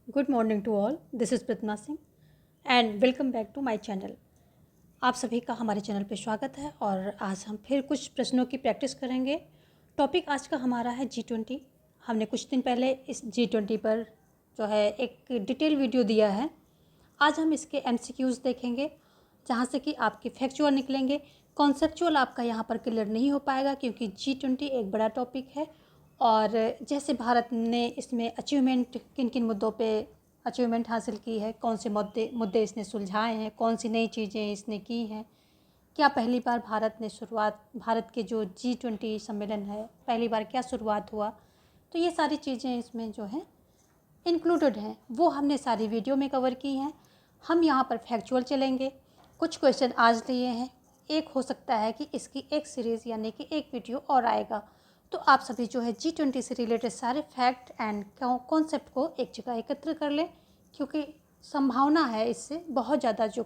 Good morning to all, this is Pratima Singh and welcome back to my channel. आप सभी का हमारे चैनल पे स्वागत है और आज हम फिर कुछ प्रश्नों की प्रैक्टिस करेंगे। टॉपिक आज का हमारा है G20। हमने कुछ दिन पहले इस G20 पर जो है एक डिटेल वीडियो दिया है। आज हम इसके MCQs देखेंगे जहाँ से कि आपके फैक्चुअल निकलेंगे। कॉन्सेप्चुअल आपका यहाँ पर क्लियर नहीं हो पाएगा क्योंकि G20 एक बड़ा टॉपिक है और जैसे भारत ने इसमें अचीवमेंट किन किन मुद्दों पे अचीवमेंट हासिल की है, कौन से मुद्दे इसने सुलझाए हैं, कौन सी नई चीज़ें इसने की हैं, क्या पहली बार भारत के जो G20 सम्मेलन है पहली बार क्या शुरुआत हुआ, तो ये सारी चीज़ें इसमें जो हैं इंक्लूडेड हैं, वो हमने सारी वीडियो में कवर की हैं। हम यहाँ पर फैक्चुअल चलेंगे। कुछ क्वेश्चन आज लिए हैं, एक हो सकता है कि इसकी एक सीरीज़ यानी कि एक वीडियो और आएगा। तो आप सभी जो है G20 से रिलेटेड सारे फैक्ट एंड कॉन्सेप्ट को एक जगह एकत्र कर लें क्योंकि संभावना है इससे बहुत ज़्यादा जो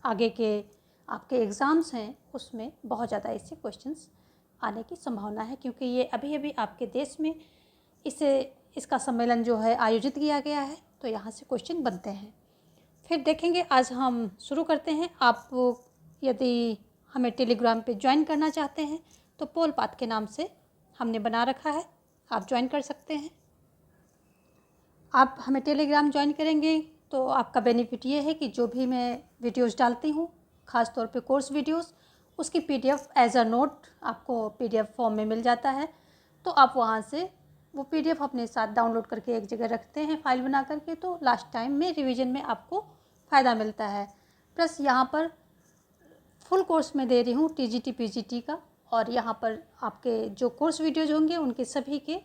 आगे के आपके एग्ज़ाम्स हैं उसमें बहुत ज़्यादा इससे क्वेश्चंस आने की संभावना है क्योंकि ये अभी अभी आपके देश में इसका सम्मेलन जो है आयोजित किया गया है, तो यहाँ से क्वेश्चन बनते हैं। फिर देखेंगे, आज हम शुरू करते हैं। आप यदि हमें टेलीग्राम पे ज्वाइन करना चाहते हैं तो पोल पाथ के नाम से हमने बना रखा है, आप ज्वाइन कर सकते हैं। आप हमें टेलीग्राम ज्वाइन करेंगे तो आपका बेनिफिट ये है कि जो भी मैं वीडियोस डालती हूँ, ख़ास तौर पे कोर्स वीडियोस, उसकी PDF एज अ नोट आपको PDF फॉर्म में मिल जाता है। तो आप वहाँ से वो PDF अपने साथ डाउनलोड करके एक जगह रखते हैं फाइल बना करके, तो लास्ट टाइम में रिवीजन में आपको फ़ायदा मिलता है। प्लस यहाँ पर फुल कोर्स में दे रही हूँ TGT PGT का, और यहाँ पर आपके जो कोर्स वीडियोज़ होंगे उनके सभी के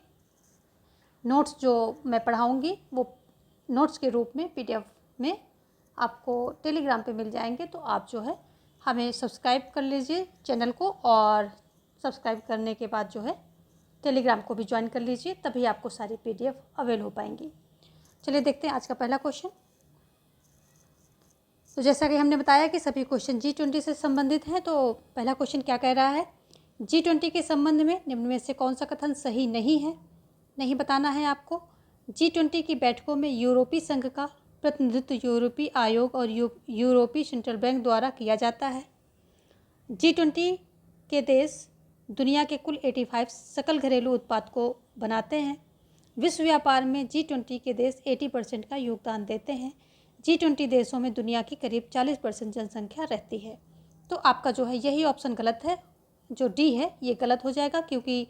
नोट्स जो मैं पढ़ाऊँगी वो नोट्स के रूप में PDF में आपको टेलीग्राम पे मिल जाएंगे। तो आप जो है हमें सब्सक्राइब कर लीजिए चैनल को, और सब्सक्राइब करने के बाद जो है टेलीग्राम को भी ज्वाइन कर लीजिए, तभी आपको सारी PDF अवेल हो पाएंगी। चलिए देखते हैं आज का पहला क्वेश्चन। तो जैसा कि हमने बताया कि सभी क्वेश्चन G20 से संबंधित हैं, तो पहला क्वेश्चन क्या कह रहा है, G20 के संबंध में निम्न में से कौन सा कथन सही नहीं है। नहीं बताना है आपको। G20 की बैठकों में यूरोपीय संघ का प्रतिनिधित्व यूरोपीय आयोग और यूरोपीय सेंट्रल बैंक द्वारा किया जाता है। G20 के देश दुनिया के कुल 85 सकल घरेलू उत्पाद को बनाते हैं। विश्व व्यापार में G20 के देश 80% का योगदान देते हैं। G20 देशों में दुनिया की करीब 40% जनसंख्या रहती है। तो आपका जो है यही ऑप्शन गलत है, जो D है ये गलत हो जाएगा क्योंकि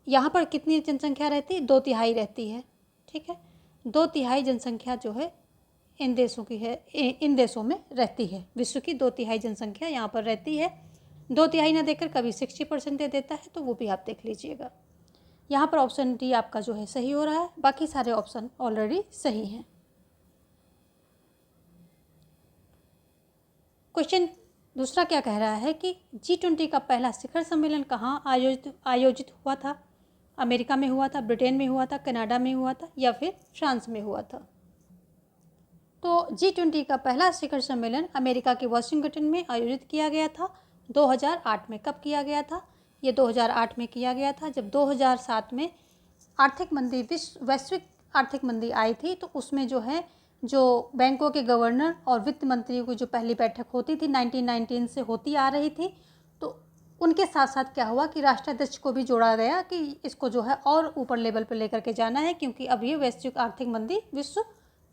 यहाँ पर कितनी जनसंख्या रहती है, 2/3 रहती है। ठीक है, 2/3 जनसंख्या जो है इन देशों की है, इन देशों में रहती है। विश्व की 2/3 जनसंख्या यहाँ पर रहती है। 2/3 ना देकर कभी 60% दे देता है, तो वो भी आप देख लीजिएगा। यहाँ पर ऑप्शन D आपका जो है सही हो रहा है, बाकी सारे ऑप्शन ऑलरेडी सही हैं। क्वेश्चन दूसरा क्या कह रहा है कि G20 का पहला शिखर सम्मेलन कहाँ आयोजित हुआ था। अमेरिका में हुआ था, ब्रिटेन में हुआ था, कनाडा में हुआ था, या फिर फ्रांस में हुआ था। तो G20 का पहला शिखर सम्मेलन अमेरिका के वाशिंगटन में आयोजित किया गया था 2008 में। कब किया गया था, ये 2008 में किया गया था, जब 2007 में आर्थिक मंदी, वैश्विक आर्थिक मंदी आई थी। तो उसमें जो है जो बैंकों के गवर्नर और वित्त मंत्रियों की जो पहली बैठक होती थी 1919 से होती आ रही थी, तो उनके साथ साथ क्या हुआ कि राष्ट्राध्यक्ष को भी जोड़ा गया कि इसको जो है और ऊपर लेवल पर लेकर के जाना है क्योंकि अब ये वैश्विक आर्थिक मंदी विश्व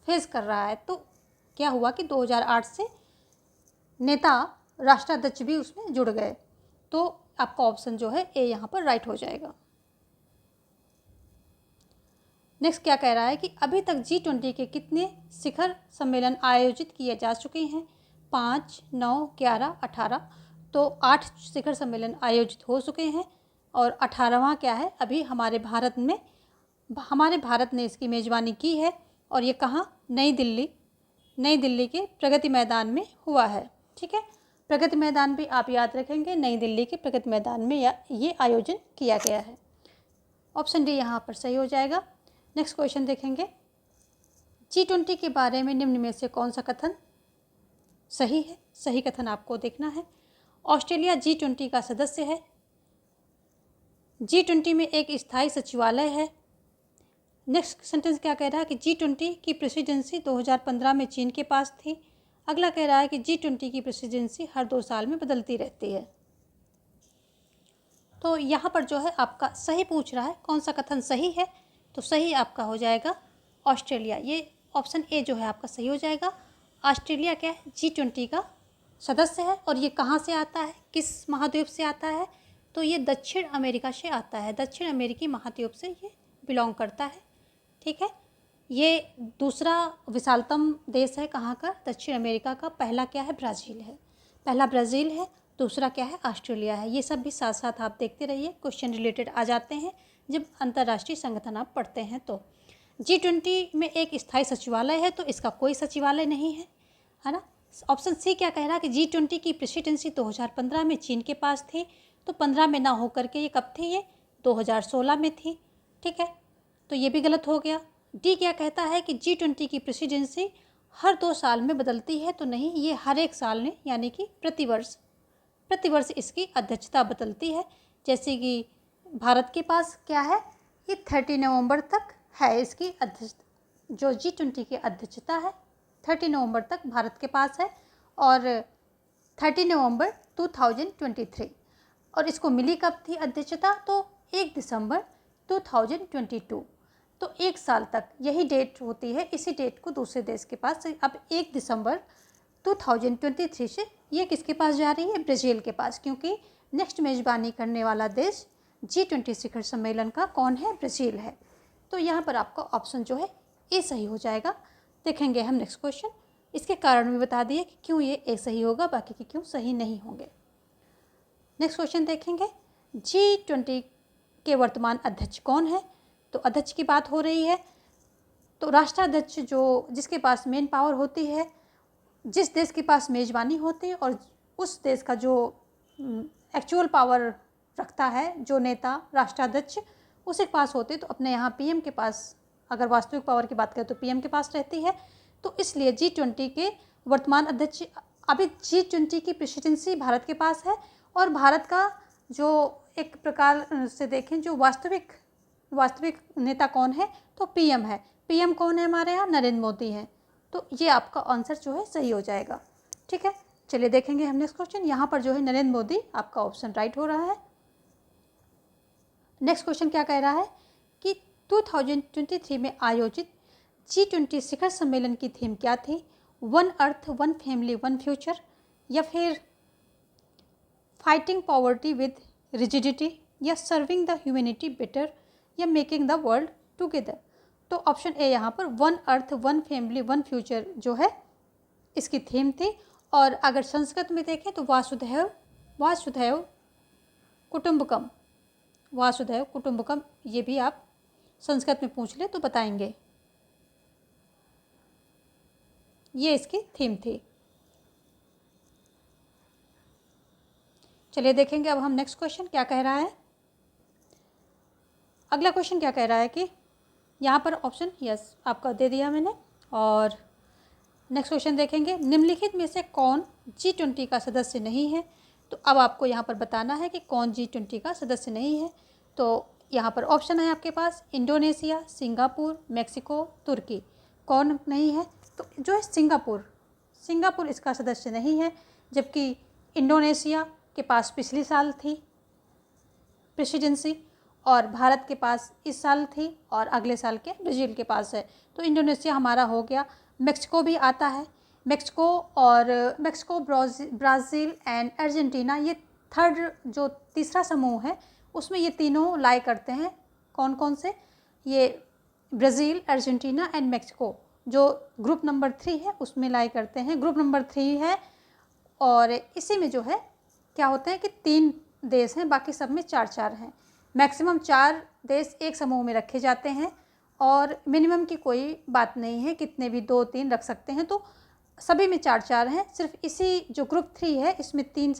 फेस कर रहा है। तो क्या हुआ कि 2008 से नेता राष्ट्राध्यक्ष भी उसमें जुड़ गए। तो आपका ऑप्शन जो है ए यहाँ पर राइट हो जाएगा। नेक्स्ट क्या कह रहा है कि अभी तक G20 के कितने शिखर सम्मेलन आयोजित किए जा चुके हैं। 5, 9, 11, 18। तो 8 शिखर सम्मेलन आयोजित हो चुके हैं और 18वां क्या है, अभी हमारे भारत ने इसकी मेज़बानी की है। और ये कहाँ, नई दिल्ली के प्रगति मैदान में हुआ है। ठीक है, प्रगति मैदान भी आप याद रखेंगे, नई दिल्ली के प्रगति मैदान में ये आयोजन किया गया है। ऑप्शन डी यहाँ पर सही हो जाएगा। नेक्स्ट क्वेश्चन देखेंगे, G20 के बारे में निम्न में से कौन सा कथन सही है। सही कथन आपको देखना है। ऑस्ट्रेलिया G20 का सदस्य है। G20 में एक स्थायी सचिवालय है। नेक्स्ट सेंटेंस क्या कह रहा है कि G20 की प्रेसिडेंसी 2015 में चीन के पास थी। अगला कह रहा है कि G20 की प्रेसिडेंसी हर 2 साल में बदलती रहती है। तो यहाँ पर जो है आपका सही पूछ रहा है, कौन सा कथन सही है, तो सही आपका हो जाएगा ऑस्ट्रेलिया। ये ऑप्शन ए जो है आपका सही हो जाएगा। ऑस्ट्रेलिया क्या है, G20 का सदस्य है। और ये कहाँ से आता है, किस महाद्वीप से आता है, तो ये दक्षिण अमेरिका से आता है। दक्षिण अमेरिकी महाद्वीप से ये बिलोंग करता है। ठीक है, ये दूसरा विशालतम देश है कहाँ का, दक्षिण अमेरिका का। पहला क्या है, ब्राज़ील है। पहला ब्राज़ील है, दूसरा क्या है, ऑस्ट्रेलिया है। ये सब भी साथ साथ आप देखते रहिए, क्वेश्चन रिलेटेड आ जाते हैं जब अंतर्राष्ट्रीय संगठन आप पढ़ते हैं। तो G20 में एक स्थायी सचिवालय है, तो इसका कोई सचिवालय नहीं है ना। ऑप्शन सी क्या कह रहा है कि G20 की प्रेसिडेंसी 2015 में चीन के पास थी। तो 15 में ना होकर के ये कब थी, ये 2016 में थी। ठीक है, तो ये भी गलत हो गया। डी क्या कहता है कि G20 की प्रेसिडेंसी हर 2 साल में बदलती है, तो नहीं, ये हर 1 साल में यानी कि प्रतिवर्ष इसकी अध्यक्षता बदलती है। जैसे कि भारत के पास क्या है, ये 30 नवंबर तक है इसकी अध्यक्षता, जो G20 की अध्यक्षता है 30 नवंबर तक भारत के पास है, और 30 नवंबर 2023। और इसको मिली कब थी अध्यक्षता, तो 1 दिसंबर 2022। तो 1 साल तक यही डेट होती है, इसी डेट को दूसरे देश के पास। अब 1 दिसंबर 2023 से ये किसके पास जा रही है, ब्राज़ील के पास, क्योंकि नेक्स्ट मेज़बानी करने वाला देश G20 शिखर सम्मेलन का कौन है, ब्राज़ील है। तो यहाँ पर आपका ऑप्शन जो है ए सही हो जाएगा। देखेंगे हम नेक्स्ट क्वेश्चन, इसके कारण भी बता दिए कि क्यों ये ए सही होगा, बाकी के क्यों सही नहीं होंगे। नेक्स्ट क्वेश्चन देखेंगे, G20 के वर्तमान अध्यक्ष कौन है। तो अध्यक्ष की बात हो रही है, तो राष्ट्राध्यक्ष जो जिसके पास मेन पावर होती है, जिस देश के पास मेज़बानी होती है और उस देश का जो एक्चुअल पावर रखता है, जो नेता राष्ट्राध्यक्ष उसी के पास होते, तो अपने यहाँ पीएम के पास, अगर वास्तविक पावर की बात करें तो पीएम के पास रहती है। तो इसलिए G20 के वर्तमान अध्यक्ष, अभी G20 की प्रेसिडेंसी भारत के पास है, और भारत का जो एक प्रकार से देखें जो वास्तविक नेता कौन है, तो पीएम है। पीएम कौन है हमारे यहाँ, नरेंद्र मोदी हैं। तो ये आपका आंसर जो है सही हो जाएगा। ठीक है, चलिए देखेंगे हम नेक्स्ट क्वेश्चन। यहाँ पर जो है नरेंद्र मोदी आपका ऑप्शन राइट हो रहा है। नेक्स्ट क्वेश्चन क्या कह रहा है कि 2023 में आयोजित G20 शिखर सम्मेलन की थीम क्या थी, 1 अर्थ 1 फैमिली 1 फ्यूचर, या फिर फाइटिंग पॉवर्टी विद रिजिडिटी, या सर्विंग द ह्यूमैनिटी बेटर, या मेकिंग द वर्ल्ड टुगेदर। तो ऑप्शन ए यहाँ पर 1 अर्थ 1 फैमिली 1 फ्यूचर जो है इसकी थीम थी। और अगर संस्कृत में देखें तो वासुधैव कुटुंबकम, ये भी आप संस्कृत में पूछ ले तो बताएंगे, ये इसकी थीम थी। चलिए देखेंगे अब हम नेक्स्ट क्वेश्चन क्या कह रहा है। अगला क्वेश्चन क्या कह रहा है कि यहाँ पर ऑप्शन यस आपका दे दिया मैंने। और नेक्स्ट क्वेश्चन देखेंगे, निम्नलिखित में से कौन G20 का सदस्य नहीं है। तो अब आपको यहाँ पर बताना है कि कौन G20 का सदस्य नहीं है। तो यहाँ पर ऑप्शन है आपके पास, इंडोनेशिया, सिंगापुर, मेक्सिको, तुर्की। कौन नहीं है, तो जो है सिंगापुर इसका सदस्य नहीं है, जबकि इंडोनेशिया के पास पिछली साल थी प्रेसिडेंसी, और भारत के पास इस साल थी, और अगले साल के ब्राज़ील के पास है। तो इंडोनेशिया हमारा हो गया। मेक्सिको भी आता है, मेक्सिको ब्राज़ील एंड अर्जेंटीना, ये जो तीसरा समूह है उसमें ये तीनों लाई करते हैं। कौन कौन से, ये ब्राज़ील, अर्जेंटीना एंड मेक्सिको, जो ग्रुप नंबर 3 है उसमें लाई करते हैं। ग्रुप नंबर 3 है, और इसी में जो है क्या होता है कि 3 देश हैं, बाकी सब में 4-4 हैं। मैक्सिमम 4 देश एक समूह में रखे जाते हैं, और मिनिमम की कोई बात नहीं है, कितने भी 2-3 रख सकते हैं। तो सभी में 4-4 हैं। सिर्फ इसी जो ग्रुप 3 है इसमें 3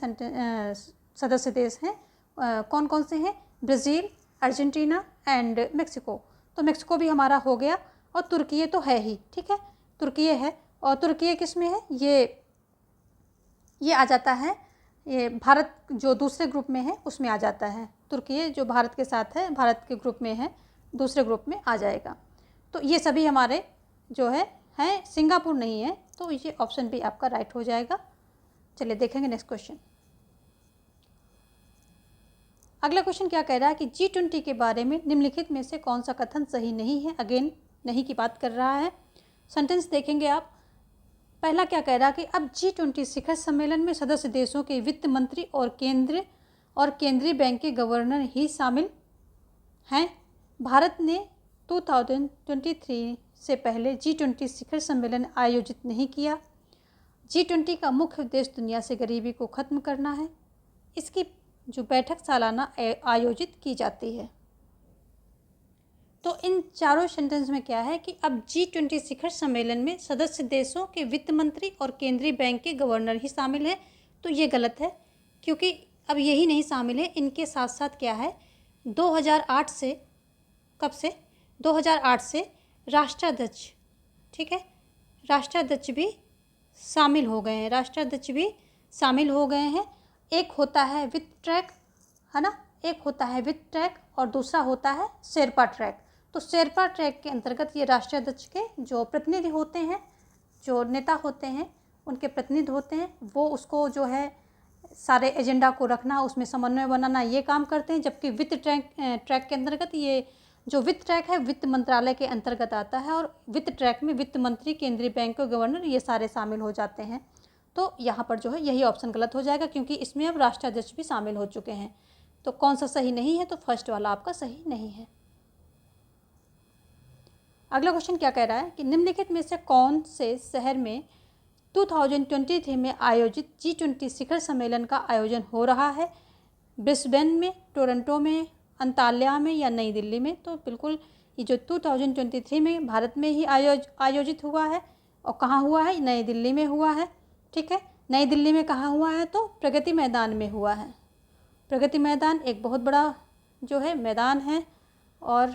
सदस्य देश हैं। कौन कौन से हैं, ब्राज़ील, अर्जेंटीना एंड मेक्सिको। तो मेक्सिको भी हमारा हो गया, और तुर्की तो है ही। ठीक है, तुर्की है, और तुर्की किस में है, ये आ जाता है, ये भारत जो दूसरे ग्रुप में है उसमें आ जाता है। तुर्की जो भारत के साथ है, भारत के ग्रुप में है, दूसरे ग्रुप में आ जाएगा। तो ये सभी हमारे जो है हैं, सिंगापुर नहीं है, तो ये ऑप्शन भी आपका राइट हो जाएगा। चलिए देखेंगे नेक्स्ट क्वेश्चन। अगला क्वेश्चन क्या कह रहा है कि G20 के बारे में निम्नलिखित में से कौन सा कथन सही नहीं है। अगेन नहीं की बात कर रहा है। सेंटेंस देखेंगे आप। पहला क्या कह रहा है कि अब G20 शिखर सम्मेलन में सदस्य देशों के वित्त मंत्री और केंद्रीय बैंक के गवर्नर ही शामिल हैं। भारत ने 2023 से पहले G20 शिखर सम्मेलन आयोजित नहीं किया। G20 का मुख्य उद्देश्य दुनिया से गरीबी को खत्म करना है। इसकी जो बैठक सालाना आयोजित की जाती है। तो इन चारों सेंटेंस में क्या है कि अब G20 शिखर सम्मेलन में सदस्य देशों के वित्त मंत्री और केंद्रीय बैंक के गवर्नर ही शामिल हैं। तो ये गलत है, क्योंकि अब यही नहीं शामिल है, इनके साथ साथ क्या है 2008 से, कब से 2008 से राष्ट्राध्यक्ष, ठीक है, राष्ट्राध्यक्ष भी शामिल हो गए हैं, राष्ट्राध्यक्ष भी शामिल हो गए हैं। एक होता है वित्त ट्रैक, है ना, एक होता है वित्त ट्रैक और दूसरा होता है शेरपा ट्रैक। तो शेरपा ट्रैक के अंतर्गत ये राष्ट्राध्यक्ष के जो प्रतिनिधि होते हैं, जो नेता होते हैं, उनके प्रतिनिधि होते हैं, वो उसको जो है सारे एजेंडा को रखना, उसमें समन्वय बनाना, ये काम करते हैं। जबकि वित्त ट्रैक के अंतर्गत ये जो वित्त ट्रैक है वित्त मंत्रालय के अंतर्गत आता है और वित्त ट्रैक में वित्त मंत्री, केंद्रीय बैंक के गवर्नर, ये सारे शामिल हो जाते हैं। तो यहाँ पर जो है यही ऑप्शन गलत हो जाएगा, क्योंकि इसमें अब राष्ट्राध्यक्ष भी शामिल हो चुके हैं। तो कौन सा सही नहीं है, तो फर्स्ट वाला आपका सही नहीं है। अगला क्वेश्चन क्या कह रहा है कि निम्नलिखित में से कौन से शहर में 2023 में आयोजित G20 शिखर सम्मेलन का आयोजन हो रहा है। ब्रिस्बेन में, टोरंटो में, अंताल्या में या नई दिल्ली में। तो बिल्कुल ये जो 2023 में भारत में ही आयोजित हुआ है। और कहाँ हुआ है, नई दिल्ली में हुआ है, ठीक है। नई दिल्ली में कहाँ हुआ है, तो प्रगति मैदान में हुआ है। प्रगति मैदान एक बहुत बड़ा जो है मैदान है और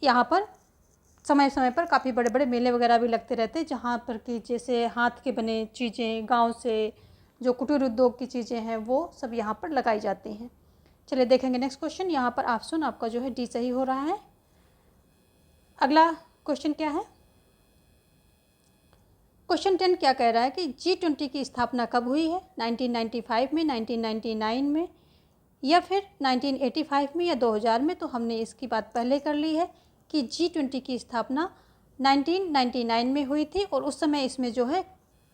यहाँ पर समय समय पर काफ़ी बड़े बड़े मेले वगैरह भी लगते रहते हैं, जहाँ पर कि जैसे हाथ के बने चीज़ें, गांव से जो कुटीर उद्योग की चीज़ें हैं वो सब यहाँ पर लगाई जाती हैं। चलिए देखेंगे नेक्स्ट क्वेश्चन। यहाँ पर ऑप्शन आपका जो है डी सही हो रहा है। अगला क्वेश्चन क्या है, क्वेश्चन 10 क्या कह रहा है कि G20 की स्थापना कब हुई है। 1995 में, 1999 में या फिर 1985 में या 2000 में। तो हमने इसकी बात पहले कर ली है कि G20 की स्थापना 1999 में हुई थी और उस समय इसमें जो है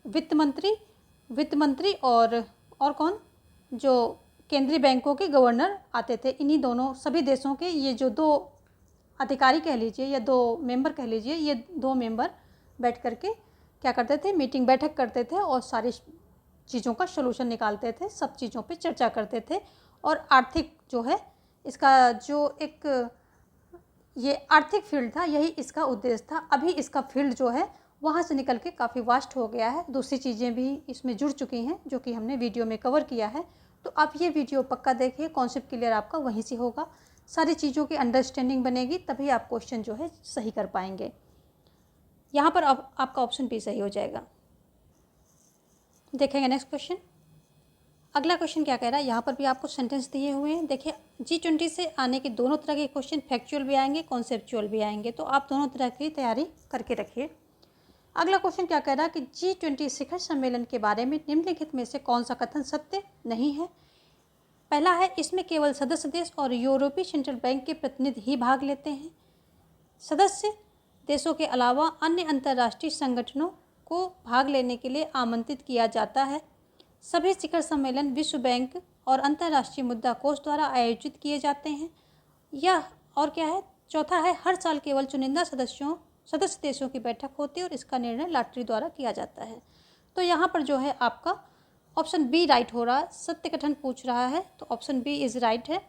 वित्त मंत्री और कौन, जो केंद्रीय बैंकों के गवर्नर आते थे। इन्हीं दोनों सभी देशों के ये जो दो अधिकारी कह लीजिए या दो मेंबर कह लीजिए, ये दो मेंबर बैठ करके क्या करते थे, मीटिंग बैठक करते थे और सारी चीज़ों का सलूशन निकालते थे, सब चीज़ों पे चर्चा करते थे। और आर्थिक जो है इसका जो एक ये आर्थिक फील्ड था, यही इसका उद्देश्य था। अभी इसका फील्ड जो है वहाँ से निकल के काफ़ी वास्ट हो गया है, दूसरी चीज़ें भी इसमें जुड़ चुकी हैं जो कि हमने वीडियो में कवर किया है। तो आप ये वीडियो पक्का देखिए, कॉन्सेप्ट क्लियर आपका वहीं से होगा, सारी चीज़ों की अंडरस्टैंडिंग बनेगी, तभी आप क्वेश्चन जो है सही कर पाएंगे। यहाँ पर आपका ऑप्शन भी सही हो जाएगा। देखेंगे नेक्स्ट क्वेश्चन। अगला क्वेश्चन क्या कह रहा है, यहाँ पर भी आपको सेंटेंस दिए हुए हैं। देखिए G20 से आने के दोनों तरह के क्वेश्चन फैक्चुअल भी आएंगे, कॉन्सेप्चुअल भी आएंगे, तो आप दोनों तरह की तैयारी करके रखिए। अगला क्वेश्चन क्या कह रहा है कि G20 शिखर सम्मेलन के बारे में निम्नलिखित में से कौन सा कथन सत्य नहीं है। पहला है, इसमें केवल सदस्य देश और यूरोपीय सेंट्रल बैंक के प्रतिनिधि ही भाग लेते हैं। सदस्य देशों के अलावा अन्य अंतर्राष्ट्रीय संगठनों को भाग लेने के लिए आमंत्रित किया जाता है। सभी शिखर सम्मेलन विश्व बैंक और अंतर्राष्ट्रीय मुद्रा कोष द्वारा आयोजित किए जाते हैं। यह और क्या है, चौथा है, हर साल केवल चुनिंदा सदस्य देशों की बैठक होती है और इसका निर्णय लॉटरी द्वारा किया जाता है। तो यहाँ पर जो है आपका ऑप्शन बी राइट हो रहा है। सत्य कथन पूछ रहा है तो ऑप्शन बी इज़ राइट है।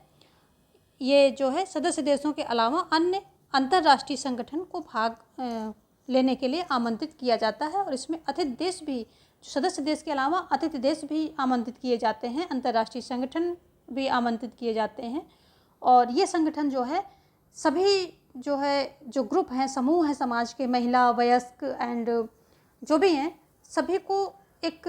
ये जो है सदस्य देशों के अलावा अन्य अंतर्राष्ट्रीय संगठन को भाग लेने के लिए आमंत्रित किया जाता है और इसमें अतिथि देश भी, सदस्य देश के अलावा अतिथि देश भी आमंत्रित किए जाते हैं, अंतर्राष्ट्रीय संगठन भी आमंत्रित किए जाते हैं। और ये संगठन जो है सभी जो है जो ग्रुप हैं, समूह हैं समाज के, महिला, वयस्क एंड जो भी हैं, सभी को एक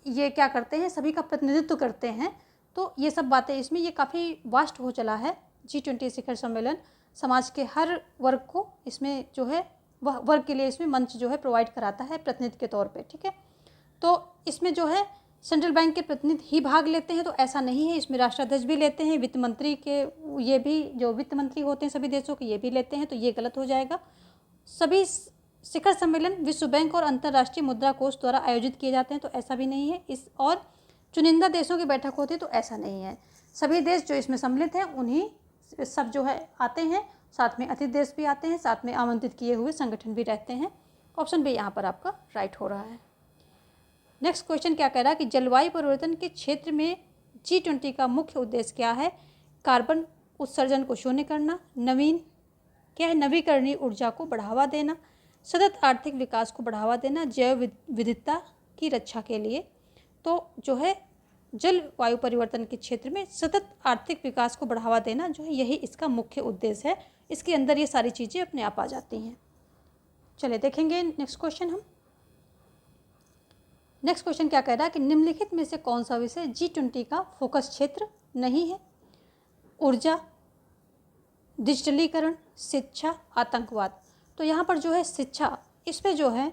ये क्या करते हैं, सभी का प्रतिनिधित्व करते हैं। तो ये सब बातें इसमें ये काफ़ी वास्ट हो चला है G20 शिखर सम्मेलन। समाज के हर वर्ग को इसमें जो है वह वर्ग के लिए इसमें मंच जो है प्रोवाइड कराता है प्रतिनिधि के तौर पे, ठीक है। तो इसमें जो है सेंट्रल बैंक के प्रतिनिधि ही भाग लेते हैं, तो ऐसा नहीं है, इसमें राष्ट्राध्यक्ष भी लेते हैं, वित्त मंत्री के ये भी जो वित्त मंत्री होते हैं सभी देशों के ये भी लेते हैं, तो ये गलत हो जाएगा। सभी शिखर सम्मेलन विश्व बैंक और अंतर्राष्ट्रीय मुद्रा कोष द्वारा आयोजित किए जाते हैं, तो ऐसा भी नहीं है। इस और चुनिंदा देशों की बैठक होती है, तो ऐसा नहीं है। सभी देश जो इसमें सम्मिलित हैं उन्हीं सब जो है आते हैं, साथ में अतिथि देश भी आते हैं, साथ में आमंत्रित किए हुए संगठन भी रहते हैं। ऑप्शन बी यहाँ पर आपका राइट हो रहा है। नेक्स्ट क्वेश्चन क्या कह रहा है कि जलवायु परिवर्तन के क्षेत्र में G20 का मुख्य उद्देश्य क्या है? कार्बन उत्सर्जन को शून्य करना, नवीकरणीय ऊर्जा को बढ़ावा देना, सतत आर्थिक विकास को बढ़ावा देना, जैव विविधता की रक्षा के लिए। तो जो है जलवायु परिवर्तन के क्षेत्र में सतत आर्थिक विकास को बढ़ावा देना जो है यही इसका मुख्य उद्देश्य है। इसके अंदर ये सारी चीज़ें अपने आप आ जाती हैं। चलिए देखेंगे नेक्स्ट क्वेश्चन हम। नेक्स्ट क्वेश्चन क्या कह रहा है कि निम्नलिखित में से कौन सा विषय G20 का फोकस क्षेत्र नहीं है? ऊर्जा, डिजिटलीकरण, शिक्षा, आतंकवाद। तो यहाँ पर जो है शिक्षा, इस पर जो है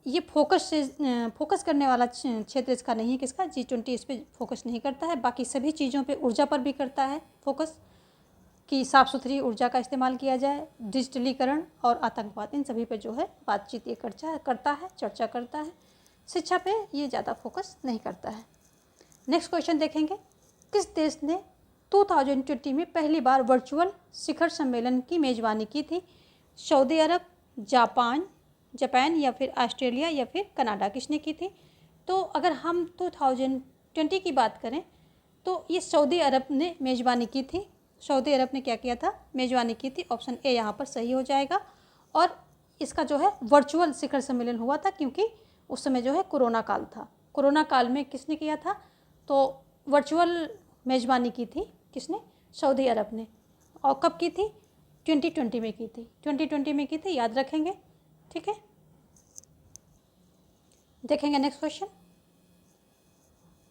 ये फोकस करने वाला क्षेत्र इसका नहीं है। किसका? G20 इस पर फोकस नहीं करता है। बाकी सभी चीज़ों पे, ऊर्जा पर भी करता है फोकस कि साफ़ सुथरी ऊर्जा का इस्तेमाल किया जाए, डिजिटलीकरण और आतंकवाद, इन सभी पे जो है बातचीत ये चर्चा करता है। शिक्षा पे ये ज़्यादा फोकस नहीं करता है। नेक्स्ट क्वेश्चन देखेंगे, किस देश ने 2020 में पहली बार वर्चुअल शिखर सम्मेलन की मेज़बानी की थी? सऊदी अरब, जापान या फिर ऑस्ट्रेलिया या फिर कनाडा, किसने की थी? तो अगर हम 2020 की बात करें तो ये सऊदी अरब ने मेज़बानी की थी। सऊदी अरब ने क्या किया था? मेज़बानी की थी। ऑप्शन ए यहाँ पर सही हो जाएगा। और इसका जो है वर्चुअल शिखर सम्मेलन हुआ था क्योंकि उस समय जो है कोरोना काल था। कोरोना काल में किसने किया था? तो वर्चुअल मेज़बानी की थी किसने? सऊदी अरब ने। और कब की थी? 2020 में की थी। 2020 में की थी, याद रखेंगे, ठीक है। देखेंगे नेक्स्ट क्वेश्चन।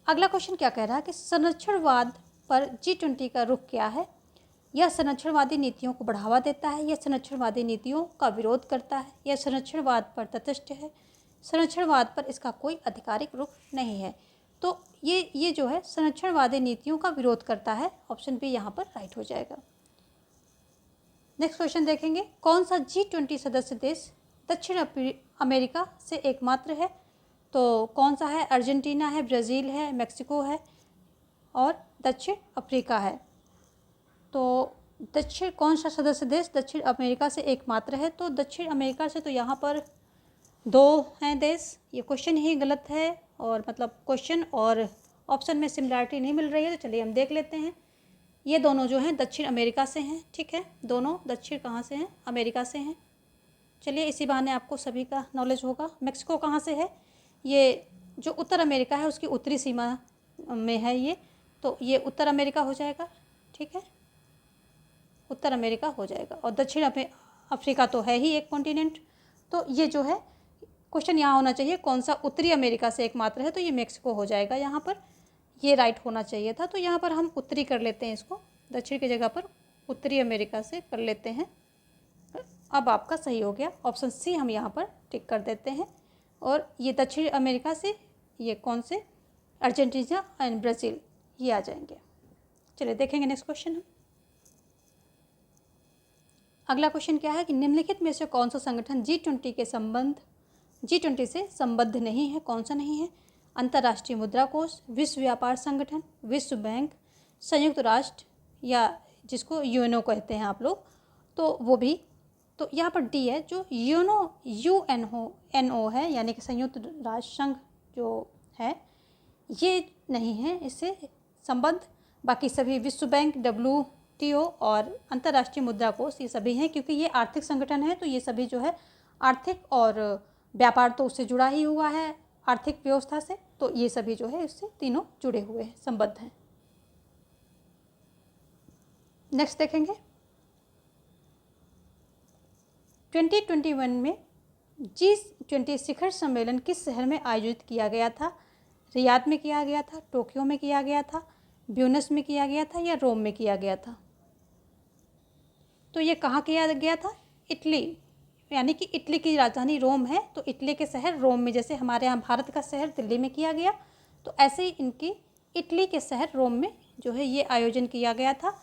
अगला क्वेश्चन क्या कह रहा है कि संरक्षणवाद पर G20 का रुख क्या है? यह संरक्षणवादी नीतियों को बढ़ावा देता है, यह संरक्षणवादी नीतियों का विरोध करता है, यह संरक्षणवाद पर तटस्थ है, संरक्षणवाद पर इसका कोई आधिकारिक रुख नहीं है। तो ये जो है संरक्षणवादी नीतियों का विरोध करता है। ऑप्शन बी यहाँ पर राइट हो जाएगा। नेक्स्ट क्वेश्चन देखेंगे, कौन सा G20 सदस्य देश दक्षिण अमेरिका से एकमात्र है? तो कौन सा है? अर्जेंटीना है, ब्राज़ील है, मेक्सिको है और दक्षिण अफ्रीका है। तो कौन सा सदस्य देश दक्षिण अमेरिका से एकमात्र है? तो दक्षिण अमेरिका से तो यहाँ पर 2 हैं देश। ये क्वेश्चन ही गलत है और मतलब क्वेश्चन और ऑप्शन में सिमिलरिटी नहीं मिल रही है। तो चलिए हम देख लेते हैं। ये दोनों जो हैं दक्षिण अमेरिका से हैं, ठीक है। दोनों दक्षिण कहाँ से हैं? अमेरिका से हैं। चलिए इसी बहाने आपको सभी का नॉलेज होगा। मेक्सिको कहाँ से है? ये जो उत्तर अमेरिका है उसकी उत्तरी सीमा में है ये, तो ये उत्तर अमेरिका हो जाएगा, ठीक है, उत्तर अमेरिका हो जाएगा। और दक्षिण अफ्रीका तो है ही एक कॉन्टिनेंट। तो ये जो है क्वेश्चन यहाँ होना चाहिए कौन सा उत्तरी अमेरिका से एकमात्र है, तो ये मेक्सिको हो जाएगा। यहाँ पर ये राइट होना चाहिए था, तो यहाँ पर हम उत्तरी कर लेते हैं इसको, दक्षिण की जगह पर उत्तरी अमेरिका से कर लेते हैं। अब आपका सही हो गया। ऑप्शन सी हम यहाँ पर टिक कर देते हैं। और ये दक्षिण अमेरिका से ये कौन से? अर्जेंटीना एंड ब्राज़ील, ये आ जाएंगे। चलिए देखेंगे नेक्स्ट क्वेश्चन हम। अगला क्वेश्चन क्या है कि निम्नलिखित में से कौन सा संगठन G20 से संबद्ध नहीं है? कौन सा नहीं है? अंतर्राष्ट्रीय मुद्रा कोष, विश्व व्यापार संगठन, विश्व बैंक, संयुक्त राष्ट्र या जिसको यूएनओ कहते हैं आप लोग, तो वो भी। तो यहाँ पर डी है जो यूएनओ है, यानी कि संयुक्त राष्ट्र संघ जो है, ये नहीं है इससे संबद्ध। बाकी सभी विश्व बैंक, WTO और अंतर्राष्ट्रीय मुद्रा कोष ये सभी हैं, क्योंकि ये आर्थिक संगठन है। तो ये सभी जो है आर्थिक और व्यापार तो उससे जुड़ा ही हुआ है, आर्थिक व्यवस्था से। तो ये सभी जो है इससे तीनों जुड़े हुए हैं, संबद्ध हैं। नेक्स्ट देखेंगे, 2021 में G20 शिखर सम्मेलन किस शहर में आयोजित किया गया था? रियाद में किया गया था, टोक्यो में किया गया था, ब्यूनस में किया गया था या रोम में किया गया था? तो ये कहाँ किया गया था? इटली, यानी कि इटली की राजधानी रोम है, तो इटली के शहर रोम में, जैसे हमारे यहाँ भारत का शहर दिल्ली में किया गया, तो ऐसे ही इनकी इटली के शहर रोम में जो है ये आयोजन किया गया था।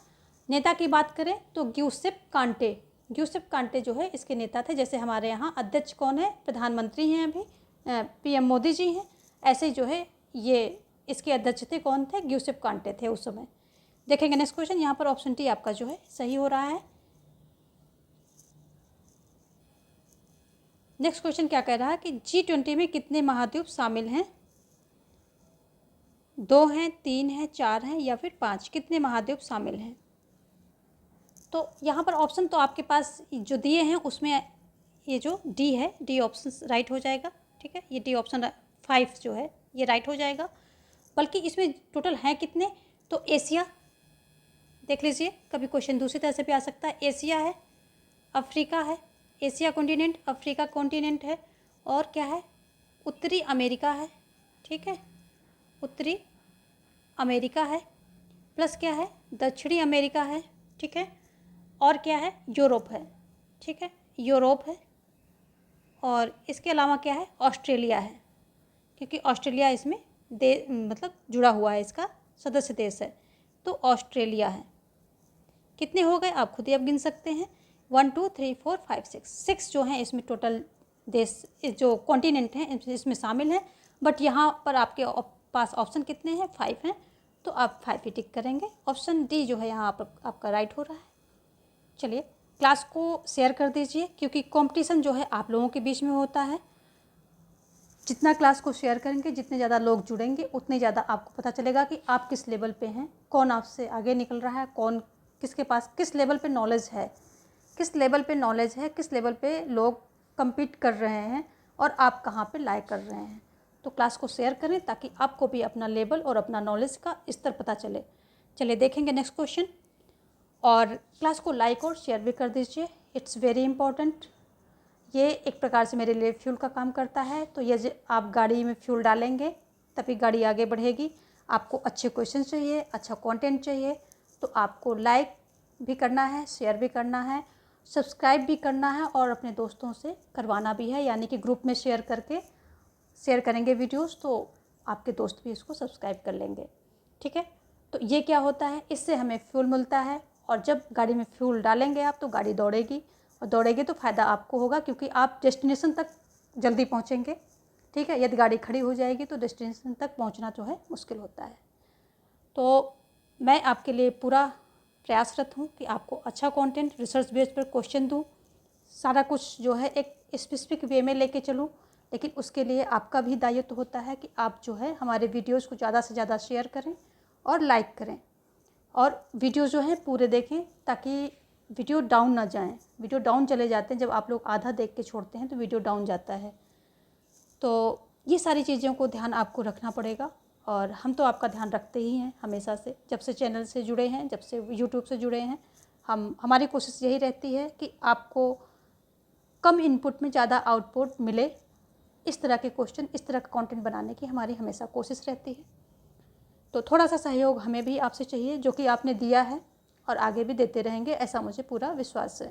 नेता की बात करें तो ग्यूसेप कांटे, ग्यूसेप कांटे जो है इसके नेता थे। जैसे हमारे यहाँ अध्यक्ष कौन है? प्रधानमंत्री हैं अभी, पीएम मोदी जी हैं। ऐसे ही जो है ये इसके अध्यक्ष थे, कौन थे? ग्यूसेप कांटे थे उस समय। देखेंगे नेक्स्ट क्वेश्चन, यहाँ पर ऑप्शन टी आपका जो है सही हो रहा है। नेक्स्ट क्वेश्चन क्या कह रहा है कि G20 में कितने महाद्वीप शामिल हैं? 2 हैं, 3 हैं, 4 हैं या फिर 5? कितने महाद्वीप शामिल हैं? तो यहाँ पर ऑप्शन तो आपके पास जो दिए हैं उसमें ये जो डी है, डी ऑप्शन राइट हो जाएगा। ठीक है, ये डी ऑप्शन 5 जो है ये राइट हो जाएगा। बल्कि इसमें टोटल हैं कितने? तो एशिया देख लीजिए, कभी क्वेश्चन दूसरी तरह से भी आ सकता है। एशिया है, अफ्रीका है, एशिया कॉन्टिनेंट, अफ्रीका कॉन्टिनेंट है, और क्या है? उत्तरी अमेरिका है। ठीक है, उत्तरी अमेरिका है, प्लस क्या है? दक्षिणी अमेरिका है। ठीक है, और क्या है? यूरोप है। ठीक है, यूरोप है, और इसके अलावा क्या है? ऑस्ट्रेलिया है, क्योंकि ऑस्ट्रेलिया इसमें मतलब जुड़ा हुआ है, इसका सदस्य देश है, तो ऑस्ट्रेलिया है। कितने हो गए? आप खुद ही अब गिन सकते हैं। 1 2 3 4 5 6 जो हैं इसमें टोटल देश, जो कॉन्टिनेंट हैं इसमें शामिल हैं। बट यहाँ पर आपके पास ऑप्शन कितने हैं? 5 हैं, तो आप 5 ही टिक करेंगे। ऑप्शन डी जो है यहाँ पर आपका राइट हो रहा है। चलिए, क्लास को शेयर कर दीजिए, क्योंकि कंपटीशन जो है आप लोगों के बीच में होता है। जितना क्लास को शेयर करेंगे, जितने ज़्यादा लोग जुड़ेंगे, उतने ज़्यादा आपको पता चलेगा कि आप किस लेवल पे हैं, कौन आपसे आगे निकल रहा है, कौन किसके पास किस लेवल पे नॉलेज है, किस लेवल पे नॉलेज है, किस लेवल पे लोग compete कर रहे हैं, और आप कहाँ पे लाइक कर रहे हैं। तो क्लास को शेयर करें ताकि आपको भी अपना लेवल और अपना नॉलेज का स्तर पता चले। चलिए देखेंगे नेक्स्ट क्वेश्चन, और क्लास को लाइक और शेयर भी कर दीजिए, इट्स वेरी इंपॉर्टेंट। ये एक प्रकार से मेरे लिए फ्यूल का काम करता है। तो ये आप गाड़ी में फ्यूल डालेंगे तभी गाड़ी आगे बढ़ेगी। आपको अच्छे क्वेश्चन चाहिए, अच्छा कंटेंट चाहिए, तो आपको लाइक भी करना है, शेयर भी करना है, सब्सक्राइब भी करना है, और अपने दोस्तों से करवाना भी है, यानी कि ग्रुप में शेयर करके शेयर करेंगे वीडियोस, तो आपके दोस्त भी इसको सब्सक्राइब कर लेंगे। ठीक है, तो ये क्या होता है? इससे हमें फ्यूल मिलता है, और जब गाड़ी में फ्यूल डालेंगे आप तो गाड़ी दौड़ेगी, और दौड़ेगी तो फ़ायदा आपको होगा, क्योंकि आप डेस्टिनेशन तक जल्दी पहुंचेंगे। ठीक है, यदि गाड़ी खड़ी हो जाएगी तो डेस्टिनेशन तक पहुंचना जो है मुश्किल होता है। तो मैं आपके लिए पूरा प्रयासरत हूं कि आपको अच्छा कंटेंट रिसर्च बेस पर क्वेश्चन दूं, सारा कुछ जो है एक स्पेसिफिक वे में लेके चलूं। लेकिन उसके लिए आपका भी दायित्व होता है कि आप जो है हमारे वीडियोज़ को ज़्यादा से ज़्यादा शेयर करें और लाइक करें, और वीडियो जो है पूरे देखें, ताकि वीडियो डाउन ना जाएं। वीडियो डाउन चले जाते हैं, जब आप लोग आधा देख के छोड़ते हैं तो वीडियो डाउन जाता है। तो ये सारी चीज़ों को ध्यान आपको रखना पड़ेगा, और हम तो आपका ध्यान रखते ही हैं हमेशा से, जब से चैनल से जुड़े हैं, जब से यूट्यूब से जुड़े हैं। हमारी कोशिश यही रहती है कि आपको कम इनपुट में ज़्यादा आउटपुट मिले। इस तरह के क्वेश्चन, इस तरह का कंटेंट बनाने की हमारी हमेशा कोशिश रहती है। तो थोड़ा सा सहयोग हमें भी आपसे चाहिए, जो कि आपने दिया है और आगे भी देते रहेंगे, ऐसा मुझे पूरा विश्वास है।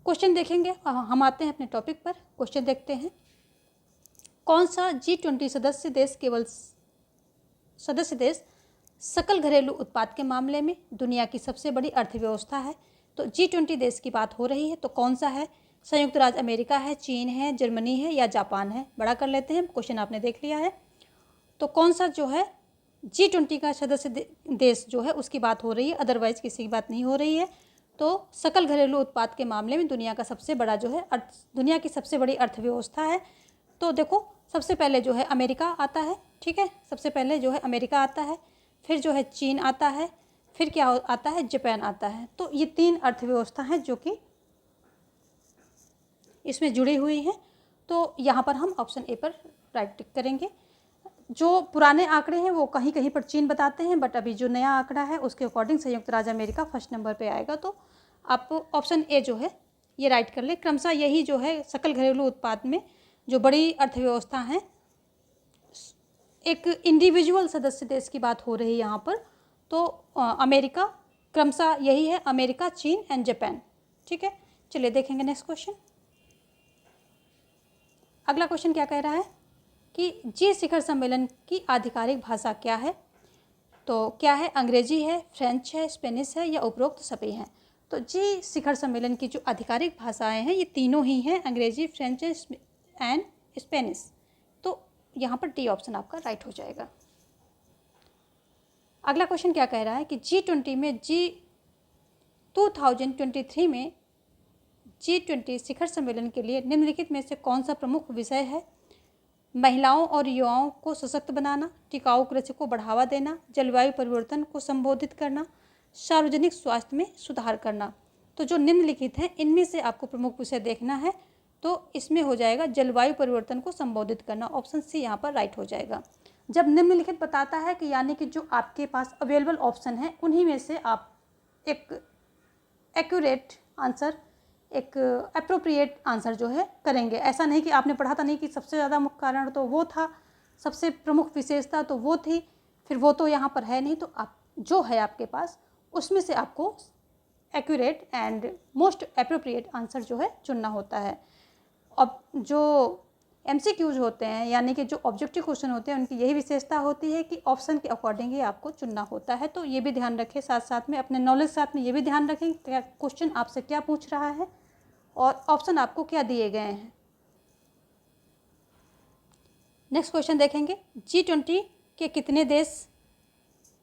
क्वेश्चन देखेंगे, हम आते हैं अपने टॉपिक पर। क्वेश्चन देखते हैं, कौन सा G20 सदस्य देश सकल घरेलू उत्पाद के मामले में दुनिया की सबसे बड़ी अर्थव्यवस्था है? तो G20 देश की बात हो रही है, तो कौन सा है? संयुक्त राज्य अमेरिका है, चीन है, जर्मनी है, या जापान है? बड़ा कर लेते हैं, क्वेश्चन आपने देख लिया है। तो कौन सा जो है G20 का सदस्य देश जो है उसकी बात हो रही है, अदरवाइज किसी की बात नहीं हो रही है। तो सकल घरेलू उत्पाद के मामले में दुनिया का सबसे बड़ा जो है दुनिया की सबसे बड़ी अर्थव्यवस्था है। तो देखो, सबसे पहले जो है अमेरिका आता है। ठीक है, सबसे पहले जो है अमेरिका आता है, फिर जो है चीन आता है, फिर क्या आता है? जापान आता है। तो ये 3 अर्थव्यवस्था हैं जो कि इसमें जुड़ी हुई हैं। तो यहाँ पर हम ऑप्शन ए पर राइट टिक करेंगे। जो पुराने आंकड़े हैं वो कहीं कहीं पर चीन बताते हैं, बट अभी जो नया आंकड़ा है उसके अकॉर्डिंग संयुक्त राज्य अमेरिका फर्स्ट नंबर पे आएगा। तो आप ऑप्शन ए जो है ये राइट कर ले। क्रमशः यही जो है सकल घरेलू उत्पाद में जो बड़ी अर्थव्यवस्था है, एक इंडिविजुअल सदस्य देश की बात हो रही है यहाँ पर। तो अमेरिका, क्रमशः यही है, अमेरिका, चीन एंड जापान। ठीक है, चलिए देखेंगे नेक्स्ट क्वेश्चन। अगला क्वेश्चन क्या कह रहा है कि जी शिखर सम्मेलन की आधिकारिक भाषा क्या है। तो क्या है, अंग्रेजी है, फ्रेंच है, स्पेनिश है या उपरोक्त सभी हैं। तो जी शिखर सम्मेलन की जो आधिकारिक भाषाएं हैं ये तीनों ही हैं, अंग्रेजी, फ्रेंच एंड स्पेनिश। तो यहाँ पर डी ऑप्शन आपका राइट हो जाएगा। अगला क्वेश्चन क्या कह रहा है कि G20 में 2023 में G20 शिखर सम्मेलन के लिए निम्नलिखित में से कौन सा प्रमुख विषय है। महिलाओं और युवाओं को सशक्त बनाना, टिकाऊ कृषि को बढ़ावा देना, जलवायु परिवर्तन को संबोधित करना, सार्वजनिक स्वास्थ्य में सुधार करना। तो जो निम्नलिखित हैं इनमें से आपको प्रमुख विषय देखना है, तो इसमें हो जाएगा जलवायु परिवर्तन को संबोधित करना। ऑप्शन सी यहाँ पर राइट हो जाएगा। जब निम्नलिखित बताता है कि यानी कि जो आपके पास अवेलेबल ऑप्शन है उन्हीं में से आप एक एक्यूरेट आंसर, एक अप्रोप्रिएट आंसर जो है करेंगे। ऐसा नहीं कि आपने पढ़ा था नहीं कि सबसे ज़्यादा मुख्य कारण तो वो था, सबसे प्रमुख विशेषता तो वो थी, फिर वो तो यहाँ पर है नहीं, तो आप जो है आपके पास उसमें से आपको accurate and most appropriate answer जो है चुनना होता है। अब जो MCQs होते हैं यानी कि जो ऑब्जेक्टिव क्वेश्चन होते हैं उनकी यही विशेषता होती है कि ऑप्शन के अकॉर्डिंग ही आपको चुनना होता है। तो ये भी ध्यान रखें, साथ साथ में अपने नॉलेज साथ में ये भी ध्यान रखें कि क्वेश्चन आपसे क्या पूछ रहा है और ऑप्शन आपको क्या दिए गए हैं। नेक्स्ट क्वेश्चन देखेंगे, G20 के कितने देश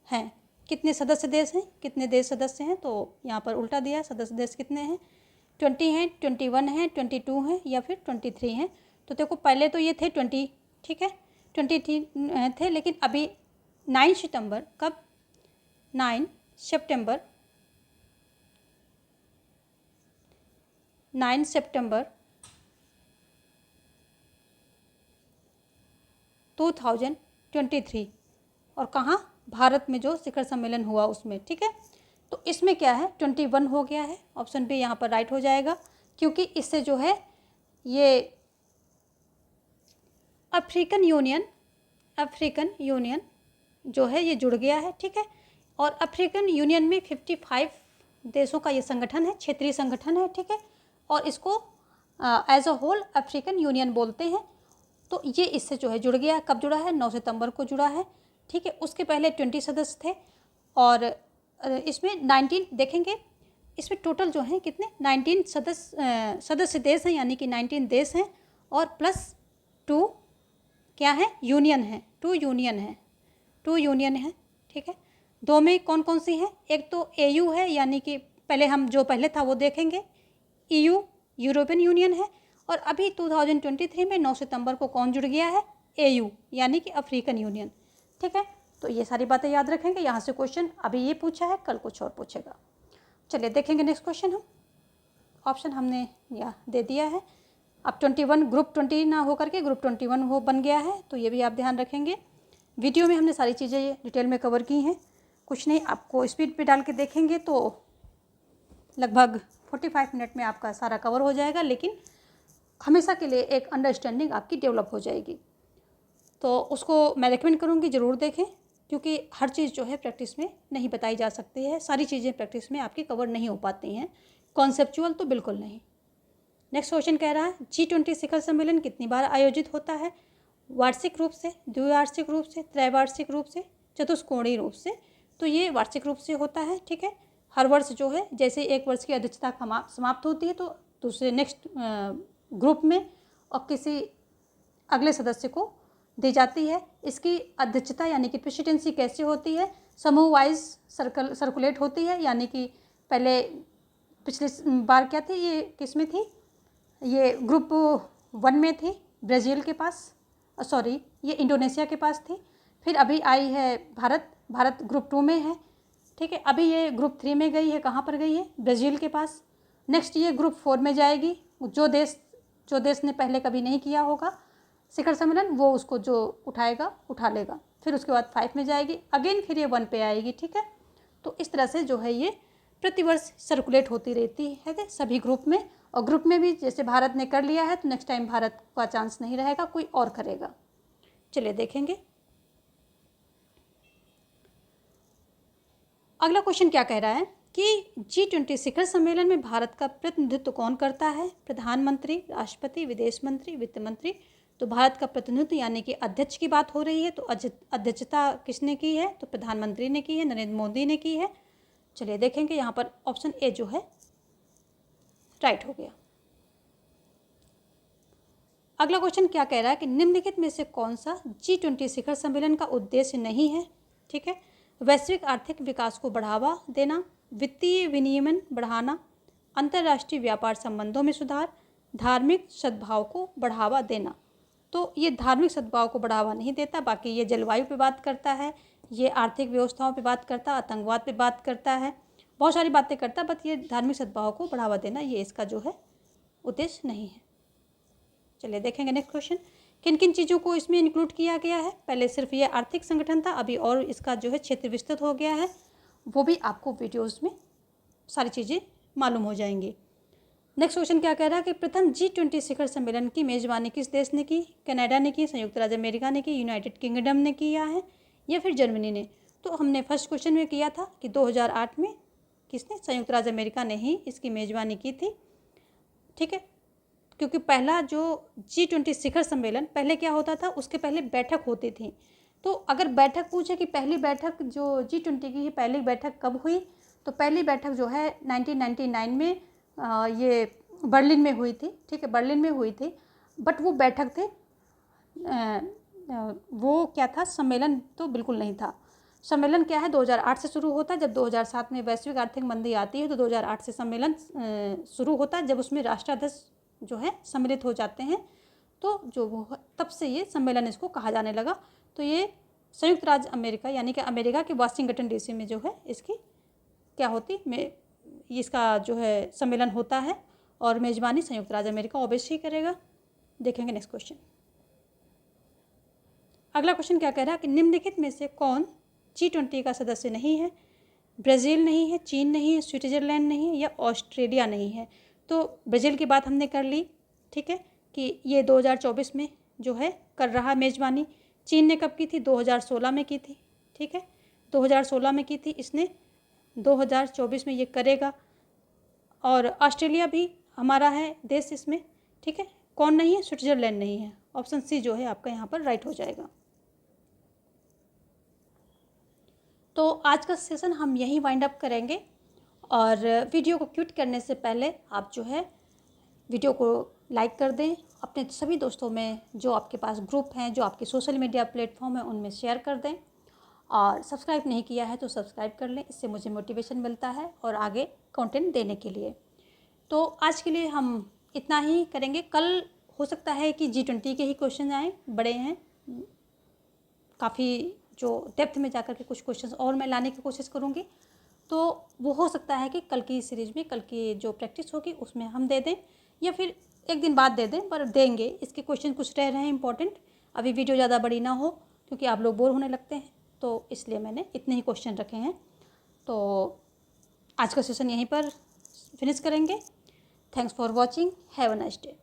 हैं, कितने सदस्य देश हैं, कितने देश सदस्य हैं। तो यहाँ पर उल्टा दिया, सदस्य देश कितने हैं, 20 हैं, 21 हैं, 22 हैं या फिर 23 हैं। तो देखो पहले तो ये थे 20, ठीक है, 23 थे, लेकिन अभी 9 सितंबर, कब, 9 सितंबर 2023 और कहाँ, भारत में जो शिखर सम्मेलन हुआ उसमें। ठीक है, तो इसमें क्या है 21 हो गया है, ऑप्शन बी यहाँ पर राइट हो जाएगा, क्योंकि इससे जो है ये अफ्रीकन यूनियन जो है ये जुड़ गया है। ठीक है, और अफ्रीकन यूनियन में 55 देशों का ये संगठन है, क्षेत्रीय संगठन है। ठीक है, और इसको as a whole African union बोलते हैं। तो ये इससे जो है जुड़ गया है, कब जुड़ा है, 9 सितंबर को जुड़ा है। ठीक है, उसके पहले 20 सदस्य थे और इसमें 19 देखेंगे, इसमें टोटल जो है कितने 19 सदस्य देश हैं, यानी कि 19 देश हैं और प्लस 2 क्या है, यूनियन है, 2 यूनियन है। ठीक है, 2 में कौन कौन सी हैं, एक तो AU है, यानी कि पहले हम जो पहले था वो देखेंगे, EU यूरोपियन यूनियन है, और अभी 2023 में 9 सितंबर को कौन जुड़ गया है, AU यानी कि अफ्रीकन यूनियन। ठीक है, तो ये सारी बातें याद रखेंगे। यहाँ से क्वेश्चन अभी ये पूछा है, कल कुछ और पूछेगा। चलिए देखेंगे नेक्स्ट क्वेश्चन। हम ऑप्शन हमने यहाँ दे दिया है। अब 21 ग्रुप 20 ना हो करके ग्रुप 21 वो बन गया है, तो ये भी आप ध्यान रखेंगे। वीडियो में हमने सारी चीज़ें डिटेल में कवर की हैं, कुछ नहीं, आपको स्पीड पे डाल के देखेंगे तो लगभग 45 मिनट में आपका सारा कवर हो जाएगा, लेकिन हमेशा के लिए एक अंडरस्टैंडिंग आपकी डेवलप हो जाएगी। तो उसको मैं रेकमेंड करूँगी ज़रूर देखें, क्योंकि हर चीज़ जो है प्रैक्टिस में नहीं बताई जा सकती है, सारी चीज़ें प्रैक्टिस में आपकी कवर नहीं हो पाती हैं, कॉन्सेप्चुअल तो बिल्कुल नहीं। नेक्स्ट क्वेश्चन कह रहा है, G20 शिखर सम्मेलन कितनी बार आयोजित होता है, वार्षिक रूप से, द्विवार्षिक रूप से, त्रैवार्षिक रूप से, चतुष्कोणीय रूप से। तो ये वार्षिक रूप से होता है। ठीक है, हर वर्ष जो है जैसे एक वर्ष की अध्यक्षता समाप्त होती है तो दूसरे नेक्स्ट ग्रुप में और किसी अगले सदस्य को दी जाती है। इसकी अध्यक्षता यानी कि प्रेसिडेंसी कैसे होती है, समूह वाइज सर्कुलेट होती है, यानी कि पहले पिछले बार क्या थी, ये किस में थी, ये ग्रुप 1 में थी, ब्राज़ील के पास, सॉरी ये इंडोनेशिया के पास थी। फिर अभी आई है भारत ग्रुप 2 में है। ठीक है, अभी ये ग्रुप 3 में गई है, कहाँ पर गई है, ब्राज़ील के पास। नेक्स्ट ये ग्रुप 4 में जाएगी, जो देश ने पहले कभी नहीं किया होगा शिखर सम्मेलन वो उसको जो उठाएगा उठा लेगा। फिर उसके बाद 5 में जाएगी, अगेन फिर ये 1 पे आएगी। ठीक है, तो इस तरह से जो है ये प्रतिवर्ष सर्कुलेट होती रहती है सभी ग्रुप में, और ग्रुप में भी जैसे भारत ने कर लिया है तो नेक्स्ट टाइम भारत का चांस नहीं रहेगा, कोई और करेगा। चलिए देखेंगे अगला क्वेश्चन क्या कह रहा है कि G20 शिखर सम्मेलन में भारत का प्रतिनिधित्व कौन करता है? प्रधानमंत्री, राष्ट्रपति, विदेश मंत्री, वित्त मंत्री। तो भारत का प्रतिनिधित्व यानी कि अध्यक्ष की बात हो रही है, तो अध्यक्षता किसने की है? तो प्रधानमंत्री ने की है, नरेंद्र मोदी ने की है। चलिए देखेंगे, यहाँ पर ऑप्शन ए जो है राइट हो गया। अगला क्वेश्चन क्या कह रहा है कि निम्नलिखित में से कौन सा G20 शिखर सम्मेलन का उद्देश्य नहीं है? ठीक है, वैश्विक आर्थिक विकास को बढ़ावा देना, वित्तीय विनियमन बढ़ाना, अंतर्राष्ट्रीय व्यापार संबंधों में सुधार, धार्मिक सद्भाव को बढ़ावा देना। तो ये धार्मिक सद्भाव को बढ़ावा नहीं देता, बाकी ये जलवायु पे बात करता है, ये आर्थिक व्यवस्थाओं पे बात करता है, आतंकवाद पे बात करता है, बहुत सारी बातें करता है, बट ये धार्मिक सद्भाव को बढ़ावा देना ये इसका जो है उद्देश्य नहीं है। चलिए देखेंगे नेक्स्ट क्वेश्चन, किन किन चीज़ों को इसमें इंक्लूड किया गया है? पहले सिर्फ ये आर्थिक संगठन था, अभी और इसका जो है क्षेत्र विस्तृत हो गया है, वो भी आपको वीडियोस में सारी चीज़ें मालूम हो जाएंगी। नेक्स्ट क्वेश्चन क्या कह रहा है कि प्रथम G20 शिखर सम्मेलन की मेज़बानी किस देश ने की? कनाडा ने की, संयुक्त राज्य अमेरिका ने की, यूनाइटेड किंगडम ने किया है या फिर जर्मनी ने? तो हमने फर्स्ट क्वेश्चन में किया था कि 2008 में किसने? संयुक्त राज्य अमेरिका ने ही इसकी मेज़बानी की थी। ठीक है, क्योंकि पहला जो G20 शिखर सम्मेलन पहले क्या होता था, उसके पहले बैठक होती थी। तो अगर बैठक पूछे कि पहली बैठक जो G20 की पहली बैठक कब हुई, तो पहली बैठक जो है 1999 में ये बर्लिन में हुई थी। ठीक है, बर्लिन में हुई थी, बट वो बैठक थे, वो क्या था, सम्मेलन तो बिल्कुल नहीं था। सम्मेलन क्या है, 2008 से शुरू होता है। जब 2007 में वैश्विक आर्थिक मंदी आती है तो 2008 से सम्मेलन शुरू होता है, जब उसमें राष्ट्राध्यक्ष जो है सम्मिलित हो जाते हैं, तो जो वो तब से ये सम्मेलन इसको कहा जाने लगा। तो ये संयुक्त राज्य अमेरिका यानी कि अमेरिका के वाशिंगटन डीसी में जो है इसकी क्या होती में इसका जो है सम्मेलन होता है, और मेज़बानी संयुक्त राज्य अमेरिका ऑब्वियसली करेगा। देखेंगे नेक्स्ट क्वेश्चन। अगला क्वेश्चन क्या कह रहा है कि निम्नलिखित में से कौन G20 का सदस्य नहीं है? ब्राज़ील नहीं है, चीन नहीं है, स्विट्ज़रलैंड नहीं है या ऑस्ट्रेलिया नहीं है। तो ब्राज़ील की बात हमने कर ली, ठीक है, कि ये 2024 में जो है कर रहा मेज़बानी। चीन ने कब की थी? 2016 में की थी। ठीक है, 2016 में की थी इसने, 2024 में ये करेगा। और ऑस्ट्रेलिया भी हमारा है देश इसमें। ठीक है, कौन नहीं है? स्विट्ज़रलैंड नहीं है। ऑप्शन सी जो है आपका यहाँ पर राइट हो जाएगा। तो आज का सेशन हम यहीं वाइंड अप करेंगे, और वीडियो को क्विट करने से पहले आप जो है वीडियो को लाइक कर दें, अपने सभी दोस्तों में जो आपके पास ग्रुप हैं, जो आपके सोशल मीडिया प्लेटफॉर्म है, उनमें शेयर कर दें, और सब्सक्राइब नहीं किया है तो सब्सक्राइब कर लें, इससे मुझे मोटिवेशन मिलता है और आगे कंटेंट देने के लिए। तो आज के लिए हम इतना ही करेंगे। कल हो सकता है कि G20 के ही क्वेश्चन आएँ, बड़े हैं काफ़ी, जो डेप्थ में जाकर के कुछ क्वेश्चंस और मैं लाने की कोशिश करूँगी। तो वो हो सकता है कि कल की सीरीज़ में, कल की जो प्रैक्टिस होगी उसमें हम दे दें, या फिर एक दिन बाद दे दें, पर देंगे। इसके क्वेश्चन कुछ रह रहे हैं इंपॉर्टेंट, अभी वीडियो ज़्यादा बड़ी ना हो क्योंकि आप लोग बोर होने लगते हैं, तो इसलिए मैंने इतने ही क्वेश्चन रखे हैं। तो आज का सेशन यहीं पर फिनिश करेंगे। Thanks for watching, have a nice day.